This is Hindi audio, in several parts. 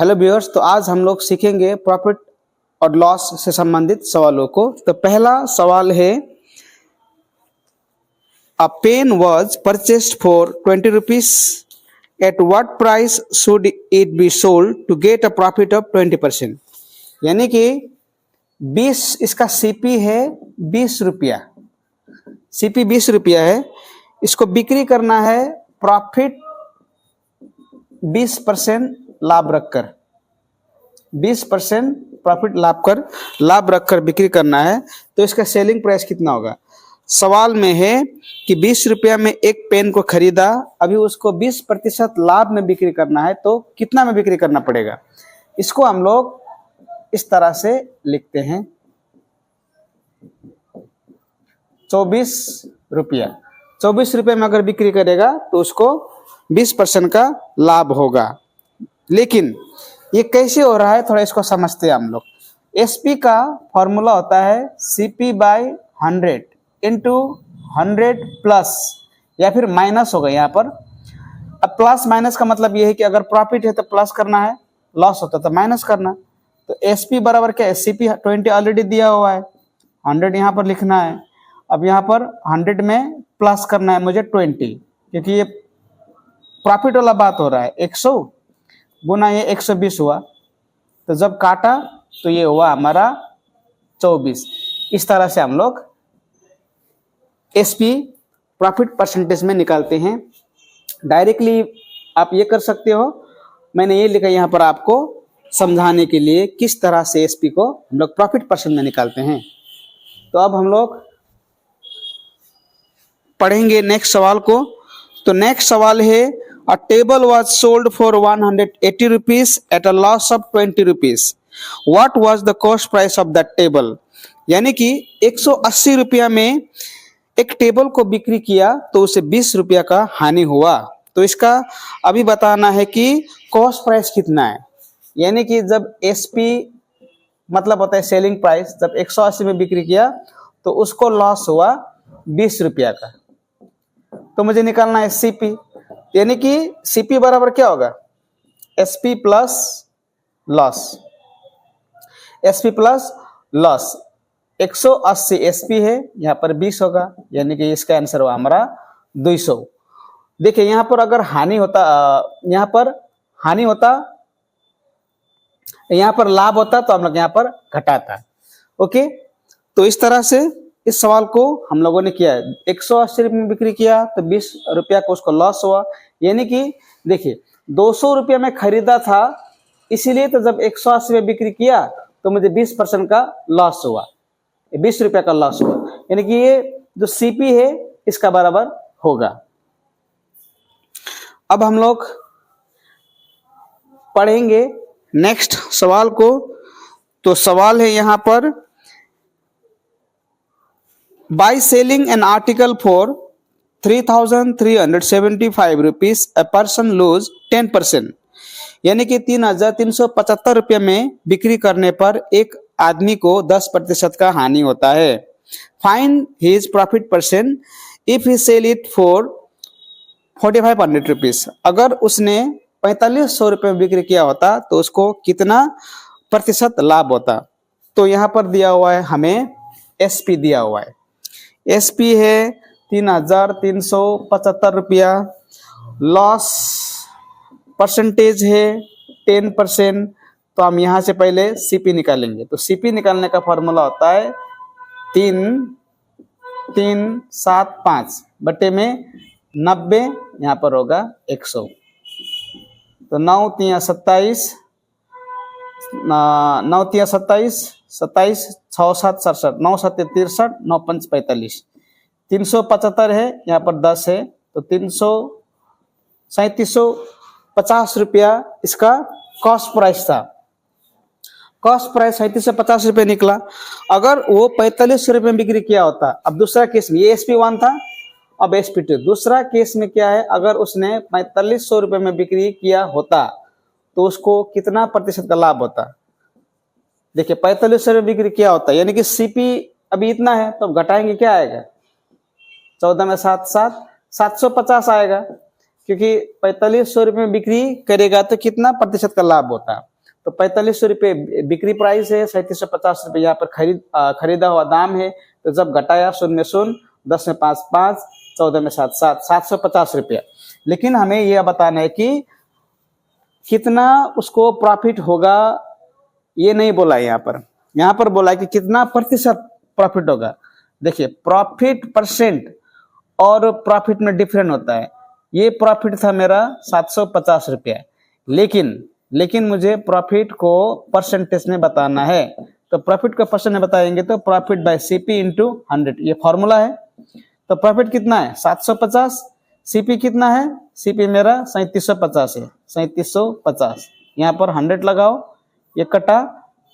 हेलो व्यूअर्स, तो आज हम लोग सीखेंगे प्रॉफिट और लॉस से संबंधित सवालों को। तो पहला सवाल है, a pen was purchased for 20 rupees, at what price should it be sold to get a profit of 20%। यानी कि 20 इसका सीपी है 20 रुपया, सीपी 20 रुपया है, इसको बिक्री करना है प्रॉफिट 20% लाभ रखकर, 20% प्रॉफिट लाभ रखकर बिक्री करना है। तो इसका सेलिंग प्राइस कितना होगा? सवाल में है कि 20 रुपया में एक पेन को खरीदा, अभी उसको 20% लाभ में बिक्री करना है, तो कितना में बिक्री करना पड़ेगा? इसको हम लोग इस तरह से लिखते हैं, 24 रुपया। 24 रुपये में अगर बिक्री करेगा तो उसको 20% का लाभ होगा। लेकिन ये कैसे हो रहा है, थोड़ा इसको समझते हैं हम लोग। एसपी का फॉर्मूला होता है सीपी बाय 100 इंटू 100 प्लस या फिर माइनस होगा यहाँ पर। अब प्लस माइनस का मतलब ये है कि अगर प्रॉफिट है तो प्लस करना है, लॉस होता है तो माइनस करना। तो एसपी बराबर क्या है? सीपी 20 ऑलरेडी दिया हुआ है, 100 यहाँ पर लिखना है। अब यहाँ पर 100 में प्लस करना है मुझे 20, क्योंकि ये प्रॉफिट वाला बात हो रहा है। 100 गुना ये 120 हुआ, तो जब काटा तो ये हुआ हमारा 24। इस तरह से हम लोग एसपी प्रॉफिट परसेंटेज में निकालते हैं। डायरेक्टली आप ये कर सकते हो, मैंने ये लिखा यहाँ पर आपको समझाने के लिए किस तरह से एसपी को हम लोग प्रॉफिट परसेंट में निकालते हैं। तो अब हम लोग पढ़ेंगे नेक्स्ट सवाल को। तो नेक्स्ट सवाल है, a table was sold for 180 rupees at a loss of 20 rupees. What was the cost price of that table? यानी कि 180 रुपया में एक टेबल को बिक्री किया तो उसे 20 रुपया का हानि हुआ। तो इसका अभी बताना है कि कॉस्ट प्राइस कितना है। यानी कि जब एसपी मतलब होता है सेलिंग प्राइस, जब 180 में बिक्री किया तो उसको लॉस हुआ 20 रुपया का, तो मुझे निकालना है सीपी। यानी कि सीपी बराबर क्या होगा? SP plus loss, SP plus loss. 180 SP है, यहाँ पर 20 होगा, यानी कि इसका आंसर हुआ हमारा 200। देखिए यहाँ पर अगर हानि होता, यहाँ पर हानि होता, यहाँ पर लाभ होता तो हम लोग यहाँ पर घटाता। ओके, तो इस तरह से इस सवाल को हम लोगों ने किया है। 180 रुपये में बिक्री किया तो 20 रुपया को उसको लॉस हुआ। यानी कि देखिए 200 रुपया में खरीदा था, इसीलिए तो जब 180 में बिक्री किया तो मुझे 20% का लॉस हुआ, 20 रुपया का लॉस हुआ। यानी कि ये जो सीपी है इसका बराबर होगा। अब हम लोग पढ़ेंगे नेक्स्ट सवाल को। तो सवाल है यहाँ पर, by selling an article for 3,375 rupees a person lose 10%। यानी कि 3,375 रुपये में बिक्री करने पर एक आदमी को 10% का हानि होता है। Find his profit percent if he sell it for 4,500 rupees. अगर उसने 4,500 रुपये में बिक्री किया होता तो उसको कितना प्रतिशत लाभ होता? तो यहाँ पर दिया हुआ है, हमें एसपी दिया हुआ है। एसपी है 3,375 रुपया, लॉस परसेंटेज है 10%। तो हम यहाँ से पहले सीपी निकालेंगे। तो सीपी निकालने का फॉर्मूला होता है 3,375 बटे में 90, यहाँ पर होगा 100। तो 9 तिया 27, 9 तिया 27, 27 6 7 67, 9 7 63, 9 5 45, 375 है, यहाँ पर 10 है, तो 3750 रुपया इसका कॉस्ट प्राइस था। कॉस्ट प्राइस 3750 रुपये निकला। अगर वो 4500 रुपये में बिक्री किया होता, अब दूसरा केस में, ये SP1 था, अब SP2। दूसरा केस में क्या है, अगर उसने 4500 रुपये में बिक्री किया होता तो उसको कितना प्रतिशत का लाभ होता? देखिए 4500 में बिक्री किया होता, यानी कि सीपी अभी इतना है, तो घटाएंगे क्या आएगा? 14 में 7 7, 750 आएगा, क्योंकि 4500 रुपये में बिक्री करेगा तो कितना प्रतिशत का लाभ होता? तो 4500 रुपये बिक्री प्राइस है, 3750 यहाँ पर खरीदा हुआ दाम है। तो जब घटाया, 0 में 0, 10 में 5 5, 14 में 7 7, 750 रुपया। लेकिन हमें यह बताना है कि कितना उसको प्रॉफिट होगा, ये नहीं बोला है यहाँ पर बोला है कि कितना प्रतिशत प्रॉफिट होगा। देखिए, प्रॉफिट परसेंट और प्रॉफिट में डिफरेंट होता है। ये प्रॉफिट था मेरा 750 रुपया, लेकिन मुझे प्रॉफिट को परसेंटेज में बताना है। तो प्रॉफिट को परसेंट में बताएंगे तो प्रॉफिट बाय सीपी इंटू 100, ये फॉर्मूला है। तो प्रॉफिट कितना है 750, सीपी कितना है, सीपी मेरा 3750 है, 3750। यहाँ पर 100 लगाओ, ये कटा,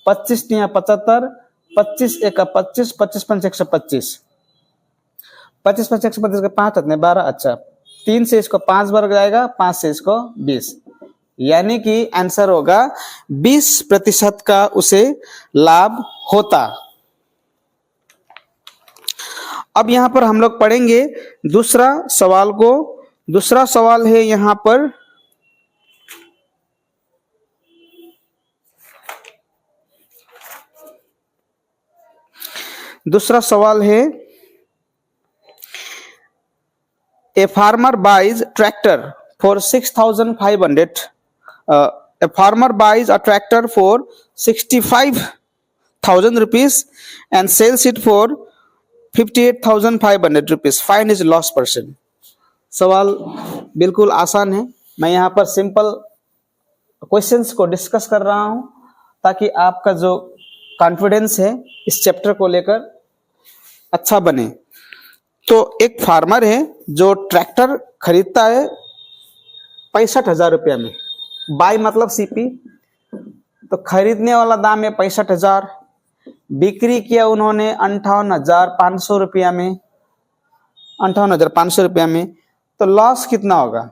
25 × 75, 25 × 25, 25 × 5 = 125, 25 × 5 = 125 का 5 हाथ में 12। अच्छा, 3 से इसको 5 बार जाएगा, 5 से इसको 20, यानी कि आंसर होगा 20% का उसे लाभ होता। अब यहां पर हम लोग पढ़ेंगे दूसरा सवाल को। दूसरा सवाल है यहां पर, दूसरा सवाल है, a farmer buys tractor for 6500, a farmer buys a tractor for 65,000 rupees and sells it for 58,500 rupees. Find his loss percent. सवाल बिल्कुल आसान है। मैं यहाँ पर सिंपल क्वेश्चंस को डिस्कस कर रहा हूँ ताकि आपका जो कॉन्फिडेंस है इस चैप्टर को लेकर अच्छा बने। तो एक फार्मर है जो ट्रैक्टर खरीदता है 65,000 रुपया में। बाय मतलब सीपी, तो खरीदने वाला दाम है 65,000, बिक्री किया उन्होंने 58,500 रुपया में, 58,500 रुपया में। तो लॉस कितना होगा?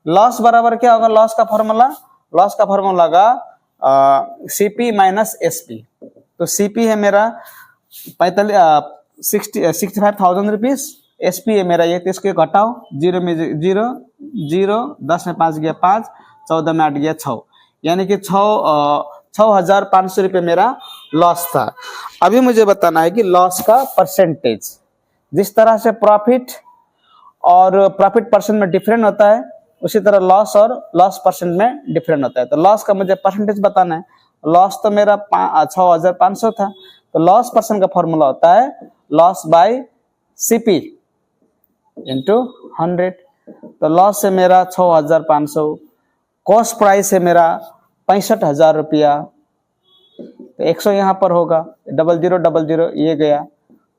लॉस बराबर क्या होगा? लॉस का फॉर्मूला होगा सीपी माइनस एसपी। तो सीपी है मेरा 65,000 रुपीज, एसपी है मेरा ये, तो इसको घटाओ, 0 में 0, 0, 10 में 5 गया 5, 14 में 8 गया 6, यानी कि 6,500 रुपये मेरा लॉस था। अभी मुझे बताना है कि लॉस का परसेंटेज। जिस तरह से प्रॉफिट और प्रॉफिट परसेंट में डिफरेंट होता है, उसी तरह लॉस और लॉस परसेंट में डिफरेंट होता है। तो लॉस का मुझे परसेंटेज बताना है। लॉस तो मेरा 6,500 था, तो लॉस परसेंट का फॉर्मूला होता है लॉस बाय सीपी इंटू 100। तो लॉस है मेरा 6,500, कॉस्ट प्राइस है मेरा 65,000 रुपया, तो 100 यहाँ पर होगा, 0000 ये गया,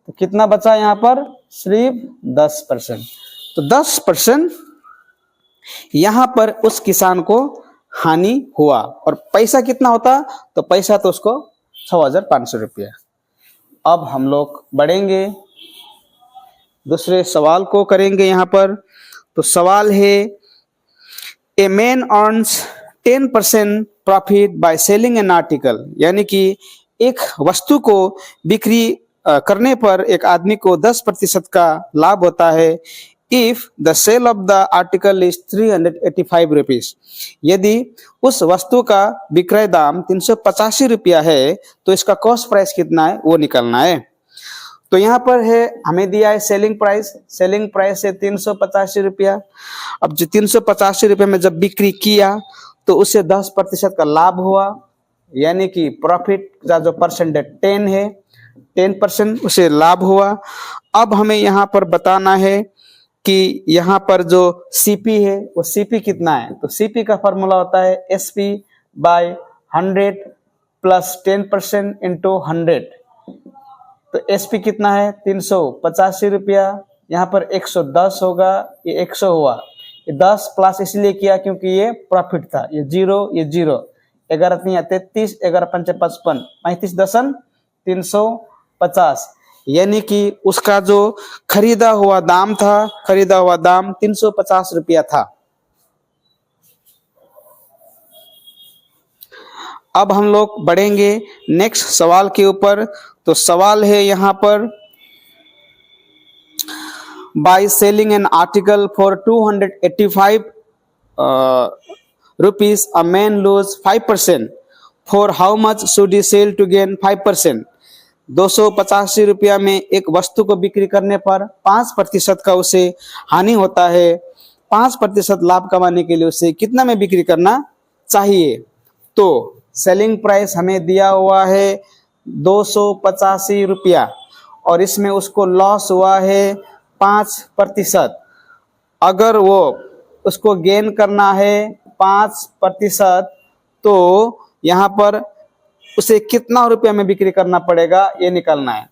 तो कितना बचा यहाँ पर? सिर्फ 10%। तो 10% यहाँ पर उस किसान को हानि हुआ। और पैसा कितना होता? तो पैसा तो उसको 6,500 रुपया। अब हम लोग बढ़ेंगे, दूसरे सवाल को करेंगे यहाँ पर। तो सवाल है, a man earns 10% profit by selling an article, यानी कि एक वस्तु को बिक्री करने पर एक आदमी को 10% का लाभ होता है। If the sell of the article is 385 rupees, यदि उस वस्तु का विक्रय दाम 385 रुपया है तो इसका कॉस्ट प्राइस कितना है वो निकालना है। तो यहाँ पर है, हमें दिया है सेलिंग प्राइस है 385 रुपया। अब जो 385 रुपये में जब बिक्री किया तो उससे 10% का लाभ हुआ, यानी कि प्रॉफिट का जो परसेंट है 10 है, 10% उसे लाभ हुआ। अब हमें यहाँ पर बताना है कि यहाँ पर जो सीपी है वो सीपी कितना है। तो सीपी का फॉर्मूला होता है एसपी बाय 100 प्लस 10% इंटू 100। तो एसपी कितना है? 385 रुपया, यहाँ पर 110 होगा, ये 100 हुआ। ये 10 प्लस इसलिए किया क्योंकि ये प्रॉफिट था, ये 0, ये 0, 11 3 33, 11 5 55, 35 10 350, यानी कि उसका जो खरीदा हुआ दाम 350 रुपया था। अब हम लोग बढ़ेंगे नेक्स्ट सवाल के ऊपर। तो सवाल है यहाँ पर, by selling an article for 285 rupees, a man lose 5%. For how much should he sell to gain 5%? 285 रुपया में एक वस्तु को बिक्री करने पर 5% का उसे हानि होता है। 5% लाभ कमाने के लिए उसे कितना में बिक्री करना चाहिए? तो सेलिंग प्राइस हमें दिया हुआ है 285 रुपया और इसमें उसको लॉस हुआ है 5%। अगर वो उसको गेन करना है 5%, तो यहाँ पर उसे कितना रुपया में बिक्री करना पड़ेगा ये निकालना है।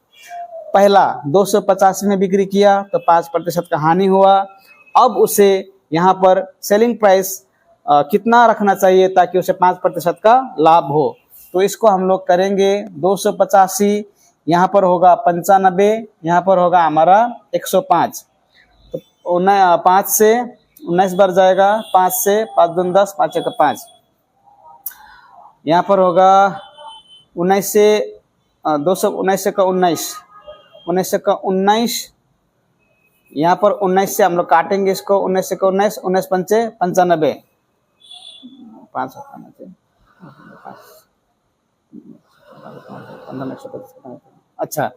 पहला 285 में बिक्री किया तो 5% का हानि हुआ। अब उसे यहाँ पर सेलिंग प्राइस कितना रखना चाहिए ताकि उसे 5% का लाभ हो? तो इसको हम लोग करेंगे 285, यहाँ पर होगा 95, यहाँ पर होगा हमारा 105। तो 5 से 19 बार जाएगा, 5 से 5 दूनी 10, 5 एक 5, यहाँ पर होगा 19 से 219 का 19, 19 का 19, यहाँ पर 19 से हम लोग काटेंगे इसको, 19 से 19, 19 पंचे 95, 5 अच्छा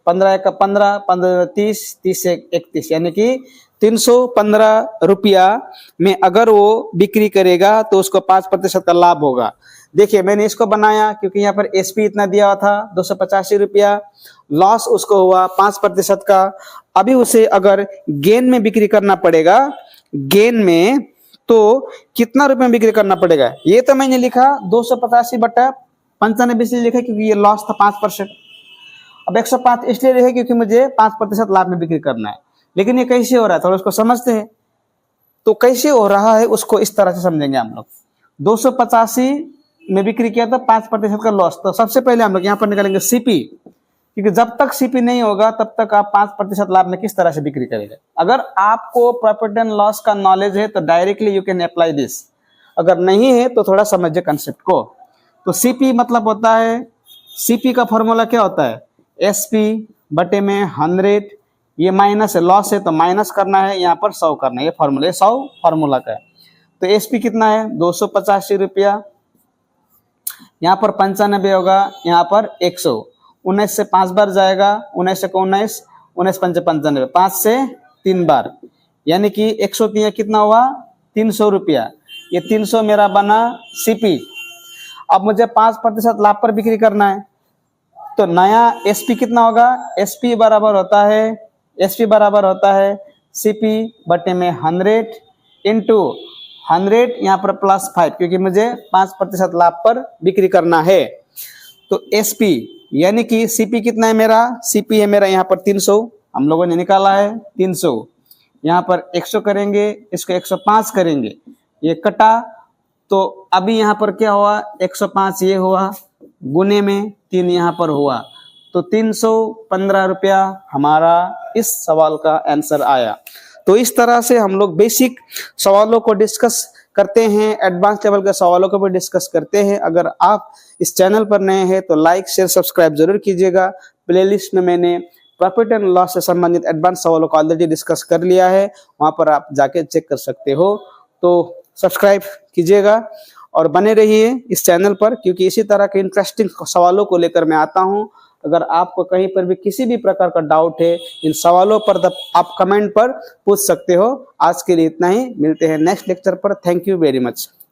15 का 15, 15 30, 30 से 31, यानी कि 315 रुपया में अगर वो बिक्री करेगा तो उसको 5% का लाभ होगा। देखिए मैंने इसको बनाया क्योंकि यहाँ पर एसपी इतना दिया हुआ था 285 रुपया, लॉस उसको हुआ 5% का। अभी उसे अगर गेन में बिक्री करना पड़ेगा, गेन में तो कितना रुपए में बिक्री करना पड़ेगा? ये तो मैंने लिखा 285/95 इसलिए लिखा क्योंकि ये लॉस था 5%। अब 105 इसलिए लिखा क्योंकि मुझे 5% लाभ में बिक्री करना है। लेकिन ये कैसे हो रहा है थोड़ा उसको समझते हैं। तो कैसे हो रहा है उसको इस तरह से समझेंगे हम लोग। 285 में बिक्री किया तो 5% का लॉस। तो सबसे पहले हम लोग यहाँ पर निकालेंगे सीपी, क्योंकि जब तक सीपी नहीं होगा तब तक आप 5% लाभ में किस तरह से बिक्री करेंगे। अगर आपको प्रॉफिट एंड लॉस का नॉलेज है तो directly you can apply this, अगर नहीं है तो थोड़ा समझिए कंसेप्ट को। तो सीपी मतलब होता है, सीपी का फॉर्मूला क्या होता है? एसपी बटे में 100, ये माइनस है, लॉस है तो माइनस करना है, यहाँ पर 100 करना है। ये फॉर्मूला 100 फॉर्मूला का है। तो एसपी कितना है? 285 रुपया, यहाँ पर 95 होगा, यहाँ पर 100, 19 से 5 बार जाएगा, 19 से 19, 19 पंचे 95, 5 से 3 बार, यानी कि 103 कितना हुआ? 300 रुपया। ये 300 मेरा बना सीपी। अब मुझे 5% लाभ पर बिक्री करना है तो नया एसपी कितना होगा? एसपी बराबर होता है सीपी बटे में 100 इंटू 100, यहाँ पर +5 क्योंकि मुझे 5% लाभ पर बिक्री करना है। तो एसपी यानी कि सीपी कितना है मेरा? सीपी है मेरा यहाँ पर 300, हम लोगों ने निकाला है 300, यहाँ पर 100 करेंगे, इसको 105 करेंगे, ये कटा तो अभी यहाँ पर क्या हुआ? 105 ये हुआ, गुने में 3 यहाँ पर हुआ, तो 315 रुपया हमारा इस सवाल का आंसर आया। तो इस तरह से हम लोग बेसिक सवालों को डिस्कस करते हैं, एडवांस लेवल के सवालों को भी डिस्कस करते हैं। अगर आप इस चैनल पर नए हैं तो लाइक शेयर सब्सक्राइब जरूर कीजिएगा। प्लेलिस्ट में मैंने प्रॉफिट एंड लॉस से संबंधित एडवांस सवालों को ऑलरेडी डिस्कस कर लिया है, वहां पर आप जाके चेक कर सकते हो। तो सब्सक्राइब कीजिएगा और बने रहिए इस चैनल पर, क्योंकि इसी तरह के इंटरेस्टिंग सवालों को लेकर मैं आता हूं। अगर आपको कहीं पर भी किसी भी प्रकार का डाउट है इन सवालों पर, तब आप कमेंट पर पूछ सकते हो। आज के लिए इतना ही, मिलते हैं नेक्स्ट लेक्चर पर। Thank you very much.